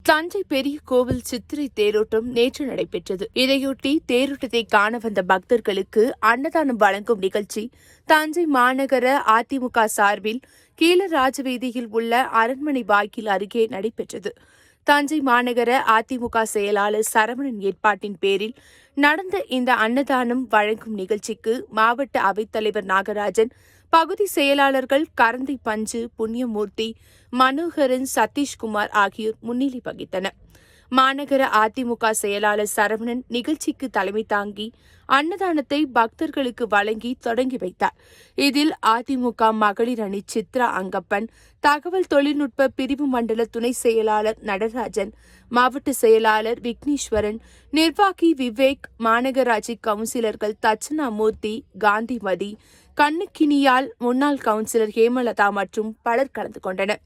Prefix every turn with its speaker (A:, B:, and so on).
A: தஞ்சை பெரிய கோவில் சித்திரை தேரோட்டம் நேற்று நடைபெற்றது. இதையொட்டி தேரோட்டத்தை காண வந்த பக்தர்களுக்கு அன்னதானம் வழங்கும் நிகழ்ச்சி தஞ்சை மாநகர அதிமுக சார்பில் கீழராஜவீதியில் உள்ள அரண்மனை வாயில் அருகே நடைபெற்றது. தஞ்சை மாநகர அதிமுக செயலாளர் சரவணன் ஏற்பாட்டின் பேரில் நடந்த இந்த அன்னதானம் வழங்கும் நிகழ்ச்சிக்கு மாவட்ட அவைத்தலைவர் நாகராஜன், பகுதி செயலாளர்கள் கரந்தை பஞ்சு, புண்ணியமூர்த்தி, மனோகரன், சதீஷ்குமார் ஆகியோர் முன்னிலை வகித்தனர். மாநகர அதிமுக செயலாளர் சரவணன் நிகழ்ச்சிக்கு தலைமை தாங்கி அன்னதானத்தை பக்தர்களுக்கு வழங்கி தொடங்கி வைத்தார். இதில் அதிமுக மகளிர் அணி சித்ரா அங்கப்பன், தகவல் தொழில்நுட்ப பிரிவு மண்டல துணை செயலாளர் நடராஜன், மாவட்ட செயலாளர் விக்னேஸ்வரன், நிர்வாகி விவேக், மாநகராட்சி கவுன்சிலர்கள் தட்சணாமூர்த்தி, காந்திமதி, கண்ணுக்கினியால், முன்னாள் கவுன்சிலர் ஹேமலதா மற்றும் பலர் கலந்து கொண்டனர்.